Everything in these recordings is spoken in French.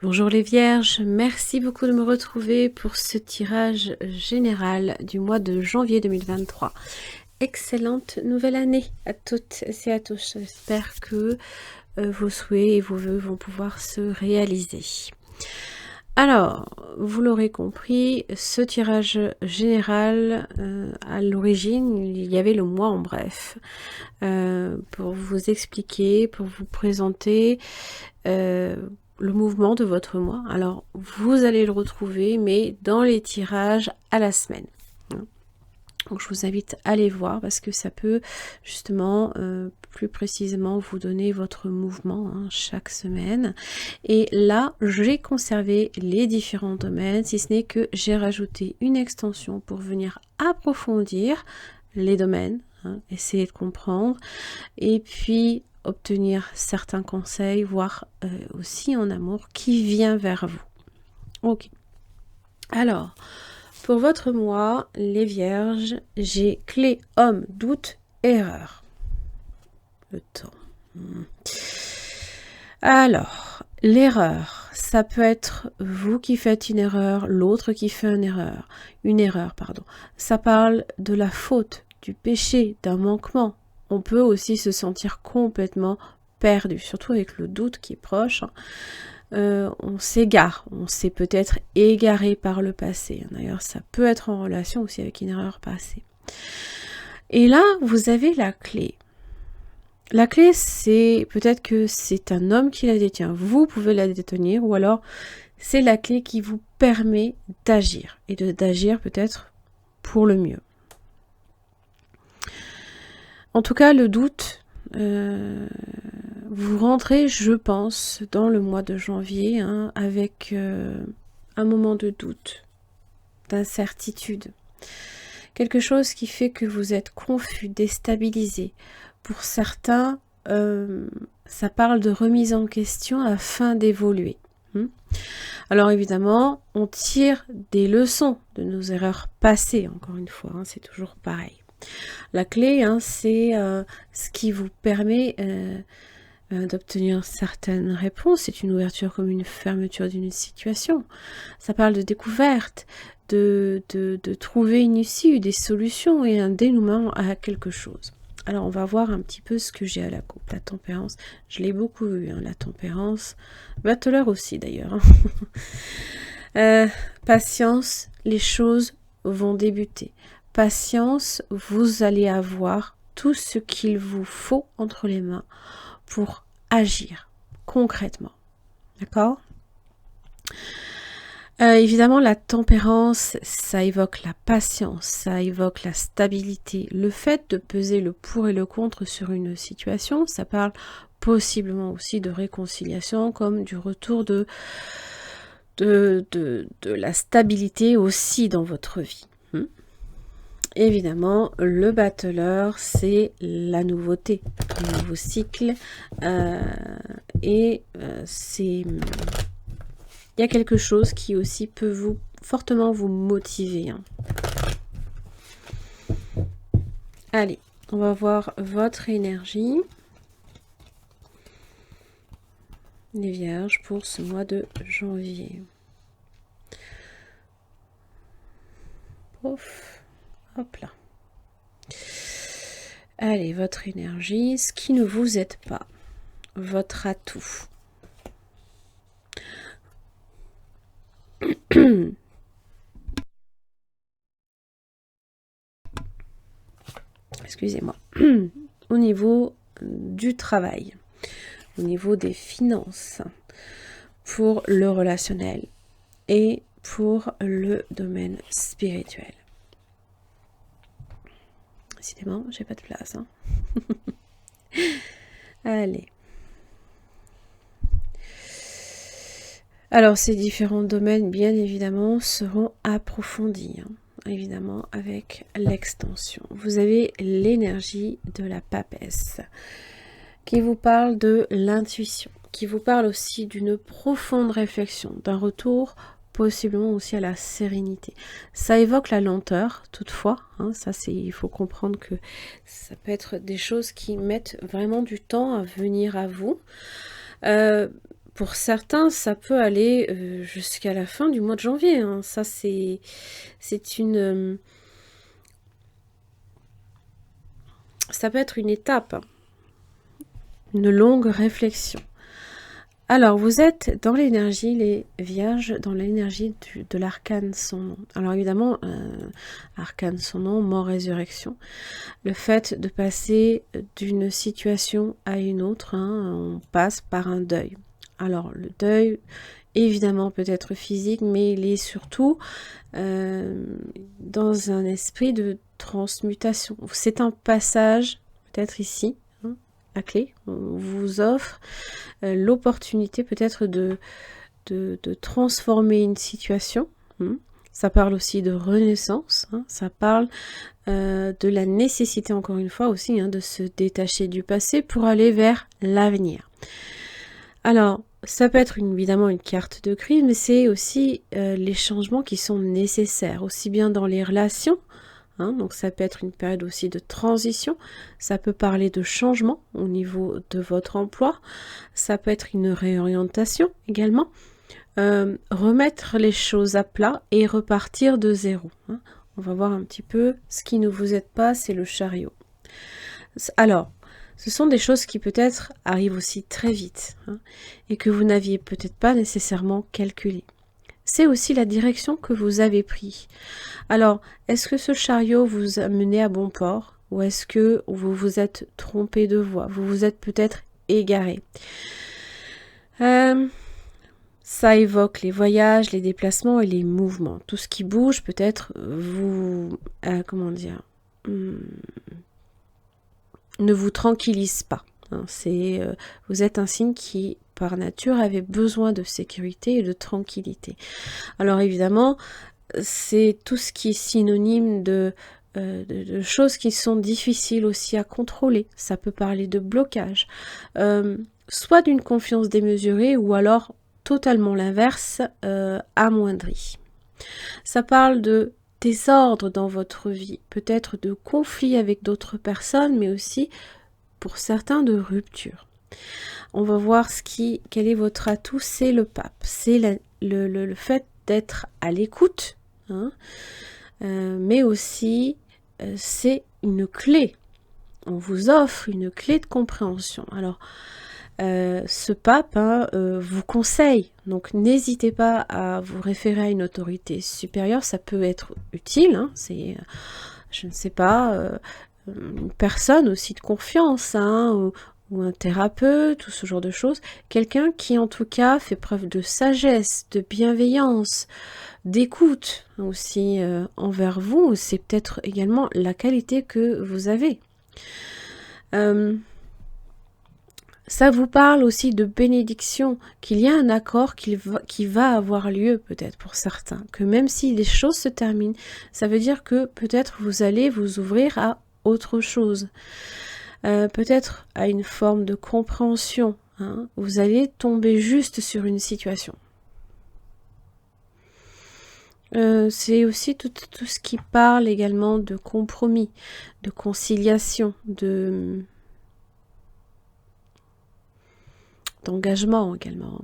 Bonjour les vierges, merci beaucoup de me retrouver pour ce tirage général du mois de janvier 2023. Excellente nouvelle année à toutes et à tous. J'espère que vos souhaits et vos vœux vont pouvoir se réaliser. Alors, vous l'aurez compris, ce tirage général, à l'origine, il y avait le mois en bref. Pour vous expliquer, pour vous présenter le mouvement de votre mois. Alors, vous allez le retrouver, mais dans les tirages à la semaine. Donc, je vous invite à aller voir parce que ça peut justement plus précisément vous donner votre mouvement chaque semaine. Et là, j'ai conservé les différents domaines, si ce n'est que j'ai rajouté une extension pour venir approfondir les domaines, essayer de comprendre, et puis obtenir certains conseils, voire aussi en amour, qui vient vers vous. Ok. Alors, pour votre mois, les vierges, j'ai clé, homme, doute, erreur. Le temps. Alors, l'erreur, ça peut être vous qui faites une erreur, l'autre qui fait une erreur, pardon. Ça parle de la faute, du péché, d'un manquement. On peut aussi se sentir complètement perdu, surtout avec le doute qui est proche. On s'égare, on s'est peut-être égaré par le passé. D'ailleurs, ça peut être en relation aussi avec une erreur passée. Et là, vous avez la clé. La clé, c'est peut-être que c'est un homme qui la détient. Vous pouvez la détenir, ou alors c'est la clé qui vous permet d'agir, et d'agir peut-être pour le mieux. En tout cas, le doute, vous rentrez, je pense, dans le mois de janvier avec un moment de doute, d'incertitude. Quelque chose qui fait que vous êtes confus, déstabilisé. Pour certains, ça parle de remise en question afin d'évoluer. Alors évidemment, on tire des leçons de nos erreurs passées, encore une fois, c'est toujours pareil. La clé, c'est ce qui vous permet d'obtenir certaines réponses. C'est une ouverture comme une fermeture d'une situation. Ça parle de découverte, de trouver une issue, des solutions et un dénouement à quelque chose. Alors on va voir un petit peu ce que j'ai à la coupe. La tempérance, je l'ai beaucoup vu, la tempérance. Battleur aussi d'ailleurs. Patience, les choses vont débuter. Patience, vous allez avoir tout ce qu'il vous faut entre les mains pour agir concrètement. D'accord ? Évidemment, la tempérance, ça évoque la patience, ça évoque la stabilité. Le fait de peser le pour et le contre sur une situation, ça parle possiblement aussi de réconciliation, comme du retour de la stabilité aussi dans votre vie. Évidemment, le battleur, c'est la nouveauté, le nouveau cycle, et c'est... Il y a quelque chose qui aussi peut fortement vous motiver. Allez, on va voir votre énergie, les vierges, pour ce mois de janvier. Pouf, hop là. Allez, votre énergie, ce qui ne vous aide pas, votre atout. Excusez-moi. Au niveau du travail, au niveau des finances, pour le relationnel et pour le domaine spirituel. Décidément, j'ai pas de place. Allez. Alors, ces différents domaines, bien évidemment, seront approfondis, évidemment, avec l'extension. Vous avez l'énergie de la papesse, qui vous parle de l'intuition, qui vous parle aussi d'une profonde réflexion, d'un retour possiblement aussi à la sérénité. Ça évoque la lenteur, toutefois, il faut comprendre que ça peut être des choses qui mettent vraiment du temps à venir à vous. pour certains, ça peut aller jusqu'à la fin du mois de janvier, hein. Ça, c'est une... ça peut être une étape, hein. Une longue réflexion. Alors, vous êtes dans l'énergie, les vierges, dans l'énergie de l'arcane son nom. Alors évidemment, arcane son nom, mort-résurrection. Le fait de passer d'une situation à une autre, hein, on passe par un deuil. Alors, le deuil, évidemment, peut être physique, mais il est surtout dans un esprit de transmutation. C'est un passage, peut-être ici, hein, à clé. On vous offre l'opportunité peut-être de transformer une situation. Ça parle aussi de renaissance, hein. Ça parle de la nécessité, encore une fois aussi, hein, de se détacher du passé pour aller vers l'avenir. Alors, ça peut être évidemment une carte de crise, mais c'est aussi les changements qui sont nécessaires, aussi bien dans les relations, hein, donc ça peut être une période aussi de transition, ça peut parler de changement au niveau de votre emploi, ça peut être une réorientation également, remettre les choses à plat et repartir de zéro, hein. On va voir un petit peu ce qui ne vous aide pas, c'est le chariot. Alors, ce sont des choses qui peut-être arrivent aussi très vite, hein, et que vous n'aviez peut-être pas nécessairement calculées. C'est aussi la direction que vous avez prise. Alors, est-ce que ce chariot vous a mené à bon port, ou est-ce que vous vous êtes trompé de voie, vous vous êtes peut-être égaré? Ça évoque les voyages, les déplacements et les mouvements. Tout ce qui bouge peut-être vous... comment dire, ne vous tranquillise pas, hein. Vous êtes un signe qui, par nature, avait besoin de sécurité et de tranquillité. Alors évidemment, c'est tout ce qui est synonyme de choses qui sont difficiles aussi à contrôler. Ça peut parler de blocage, soit d'une confiance démesurée ou alors totalement l'inverse, amoindri. Ça parle de désordre dans votre vie, peut-être de conflits avec d'autres personnes, mais aussi pour certains de rupture. On va voir quel est votre atout, c'est le pape, c'est le fait d'être à l'écoute, hein, mais aussi c'est une clé. On vous offre une clé de compréhension. Alors, ce pape, hein, vous conseille, donc n'hésitez pas à vous référer à une autorité supérieure, ça peut être utile, hein, c'est, je ne sais pas, une personne aussi de confiance, hein, ou un thérapeute, ou ce genre de choses, quelqu'un qui en tout cas fait preuve de sagesse, de bienveillance, d'écoute aussi envers vous, c'est peut-être également la qualité que vous avez. Ça vous parle aussi de bénédiction, qu'il y a un accord qui va avoir lieu peut-être pour certains, que même si les choses se terminent, ça veut dire que peut-être vous allez vous ouvrir à autre chose, peut-être à une forme de compréhension, hein. Vous allez tomber juste sur une situation. C'est aussi tout ce qui parle également de compromis, de conciliation, d'engagement également.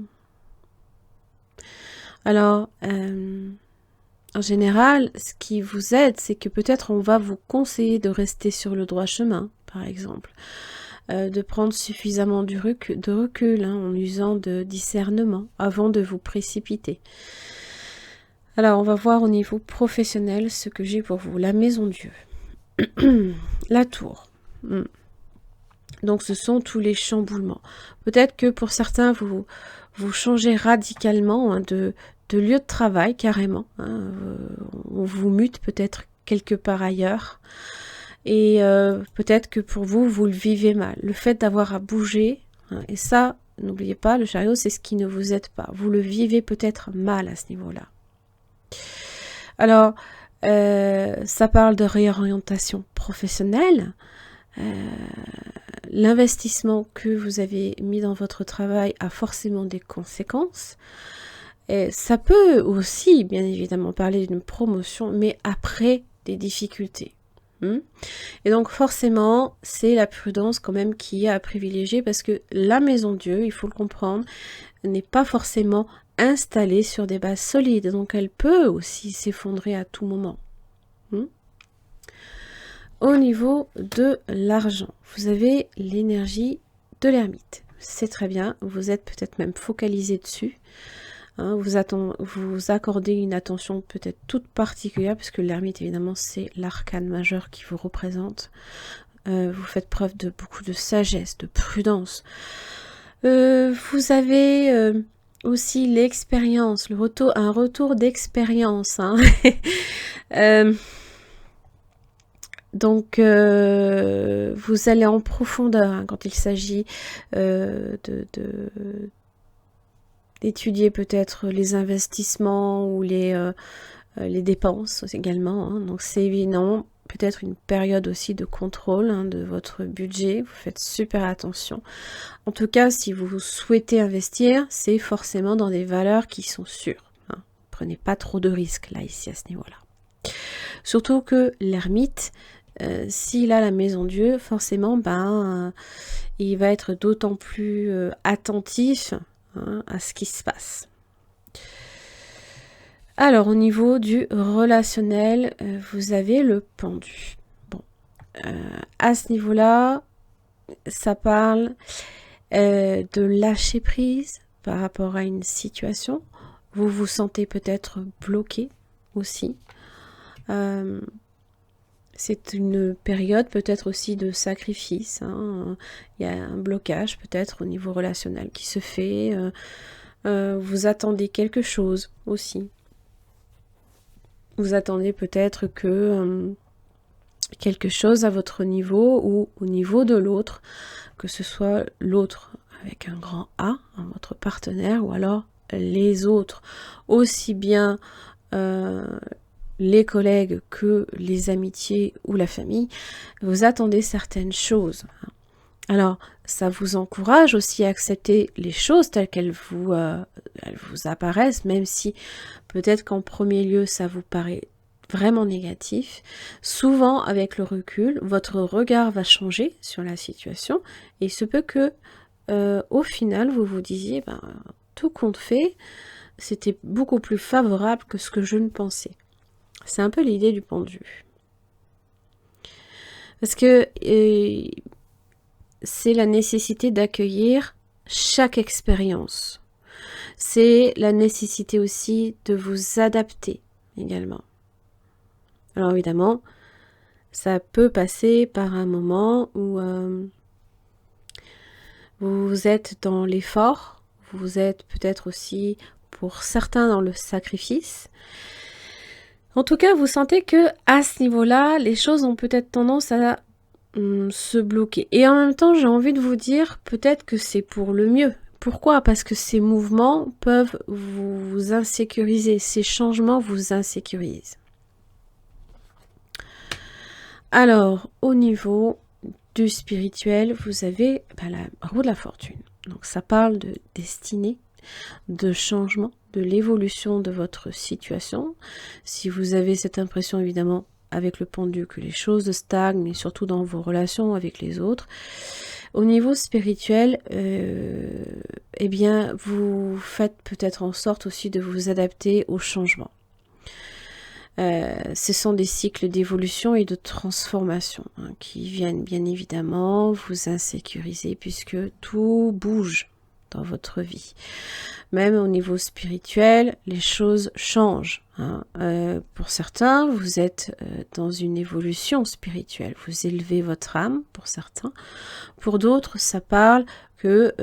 Alors, en général, ce qui vous aide, c'est que peut-être on va vous conseiller de rester sur le droit chemin, par exemple, de prendre suffisamment de recul, hein, en usant de discernement avant de vous précipiter. Alors, on va voir au niveau professionnel ce que j'ai pour vous. La maison Dieu, la tour. Donc ce sont tous les chamboulements. Peut-être que pour certains, vous changez radicalement, hein, de lieu de travail, carrément, hein, on vous mute peut-être quelque part ailleurs. Et peut-être que pour vous, vous le vivez mal. Le fait d'avoir à bouger, hein, et ça, n'oubliez pas, le chariot, c'est ce qui ne vous aide pas. Vous le vivez peut-être mal à ce niveau-là. Alors, ça parle de réorientation professionnelle. L'investissement que vous avez mis dans votre travail a forcément des conséquences. Et ça peut aussi, bien évidemment, parler d'une promotion, mais après des difficultés. Et donc forcément, c'est la prudence quand même qui est à privilégier parce que la maison Dieu, il faut le comprendre, n'est pas forcément installée sur des bases solides. Donc elle peut aussi s'effondrer à tout moment. Au niveau de l'argent, vous avez l'énergie de l'ermite. C'est très bien, vous êtes peut-être même focalisé dessus. Vous accordez une attention peut-être toute particulière, puisque l'ermite, évidemment, c'est l'arcane majeur qui vous représente. Vous faites preuve de beaucoup de sagesse, de prudence. Vous avez aussi l'expérience, un retour d'expérience. Donc, vous allez en profondeur quand il s'agit d'étudier peut-être les investissements ou les dépenses également. Donc, c'est évidemment peut-être une période aussi de contrôle de votre budget. Vous faites super attention. En tout cas, si vous souhaitez investir, c'est forcément dans des valeurs qui sont sûres. Prenez pas trop de risques là, ici, à ce niveau-là. Surtout que l'ermite, s'il a la maison Dieu, forcément, il va être d'autant plus attentif à ce qui se passe. Alors, au niveau du relationnel, vous avez le pendu. Bon, à ce niveau-là, ça parle de lâcher prise par rapport à une situation. Vous vous sentez peut-être bloqué aussi. C'est une période peut-être aussi de sacrifice. Il y a un blocage peut-être au niveau relationnel qui se fait. Vous attendez quelque chose aussi. Vous attendez peut-être que quelque chose à votre niveau ou au niveau de l'autre, que ce soit l'autre avec un grand A, votre partenaire, ou alors les autres, aussi bien les collègues que les amitiés ou la famille, vous attendez certaines choses. Alors, ça vous encourage aussi à accepter les choses telles qu'elles vous apparaissent, même si peut-être qu'en premier lieu, ça vous paraît vraiment négatif. Souvent, avec le recul, votre regard va changer sur la situation et il se peut que, au final, vous vous disiez, tout compte fait, c'était beaucoup plus favorable que ce que je ne pensais. C'est un peu l'idée du pendu. Parce que c'est la nécessité d'accueillir chaque expérience. C'est la nécessité aussi de vous adapter également. Alors évidemment, ça peut passer par un moment où vous êtes dans l'effort, vous êtes peut-être aussi pour certains dans le sacrifice. En tout cas, vous sentez que à ce niveau-là, les choses ont peut-être tendance à se bloquer. Et en même temps, j'ai envie de vous dire peut-être que c'est pour le mieux. Pourquoi? Parce que ces mouvements peuvent vous insécuriser, ces changements vous insécurisent. Alors, au niveau du spirituel, vous avez la roue de la fortune. Donc ça parle de destinée, de changement, de l'évolution de votre situation. Si vous avez cette impression, évidemment, avec le pendu, que les choses stagnent, mais surtout dans vos relations avec les autres. Au niveau spirituel, eh bien, vous faites peut-être en sorte aussi de vous adapter au changement. Ce sont des cycles d'évolution et de transformation qui viennent bien évidemment vous insécuriser puisque tout bouge dans votre vie. Même au niveau spirituel, les choses changent. Pour certains, vous êtes dans une évolution spirituelle. Vous élevez votre âme, pour certains. Pour d'autres, ça parle que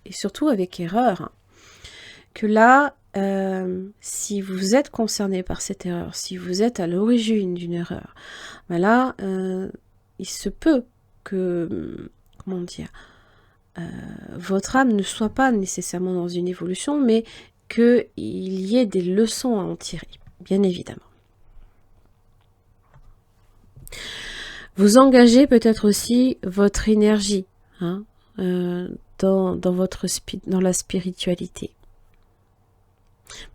et surtout avec erreur, que là, si vous êtes concerné par cette erreur, si vous êtes à l'origine d'une erreur, là, il se peut que, votre âme ne soit pas nécessairement dans une évolution, mais qu'il y ait des leçons à en tirer, bien évidemment. Vous engagez peut-être aussi votre énergie dans la spiritualité.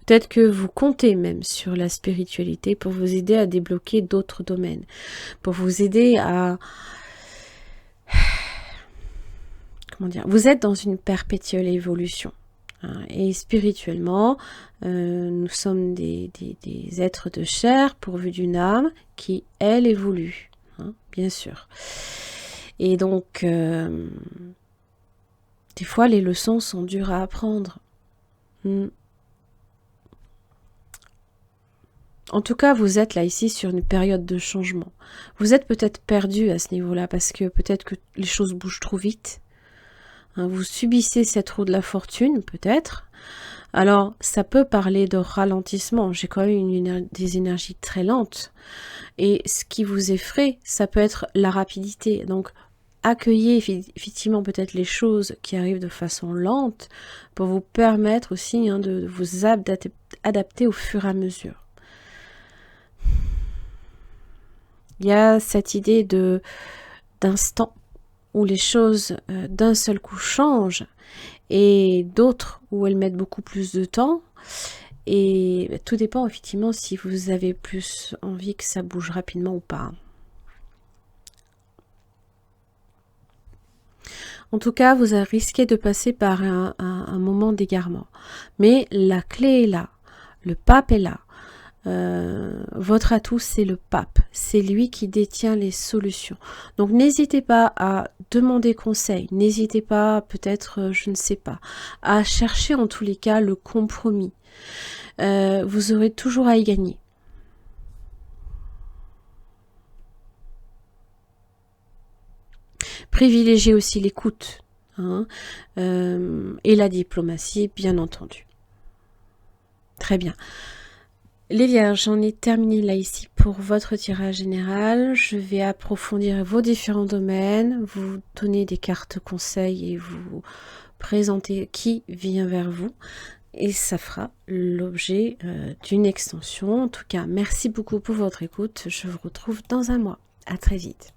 Peut-être que vous comptez même sur la spiritualité pour vous aider à débloquer d'autres domaines, pour vous aider à... Comment dire? Vous êtes dans une perpétuelle évolution. Hein, et spirituellement, nous sommes des êtres de chair pourvus d'une âme qui, elle, évolue. Hein, bien sûr. Et donc, des fois, les leçons sont dures à apprendre. En tout cas, vous êtes là ici sur une période de changement. Vous êtes peut-être perdu à ce niveau-là parce que peut-être que les choses bougent trop vite. Hein, vous subissez cette roue de la fortune, peut-être. Alors, ça peut parler de ralentissement. J'ai quand même des énergies très lentes. Et ce qui vous effraie, ça peut être la rapidité. Donc, accueillez effectivement peut-être les choses qui arrivent de façon lente pour vous permettre aussi de vous adapter au fur et à mesure. Il y a cette idée d'instant où les choses d'un seul coup changent et d'autres où elles mettent beaucoup plus de temps. Et tout dépend effectivement si vous avez plus envie que ça bouge rapidement ou pas. En tout cas, vous risquez de passer par un moment d'égarement. Mais la clé est là, le pape est là. Votre atout, c'est le pape. C'est lui qui détient les solutions. Donc, n'hésitez pas à demander conseil. N'hésitez pas, peut-être, je ne sais pas, à chercher en tous les cas le compromis. Vous aurez toujours à y gagner. Privilégiez aussi l'écoute et la diplomatie, bien entendu. Très bien. Les Vierges, j'en ai terminé là ici pour votre tirage général. Je vais approfondir vos différents domaines, vous donner des cartes conseils et vous présenter qui vient vers vous. Et ça fera l'objet d'une extension. En tout cas, merci beaucoup pour votre écoute. Je vous retrouve dans un mois. À très vite.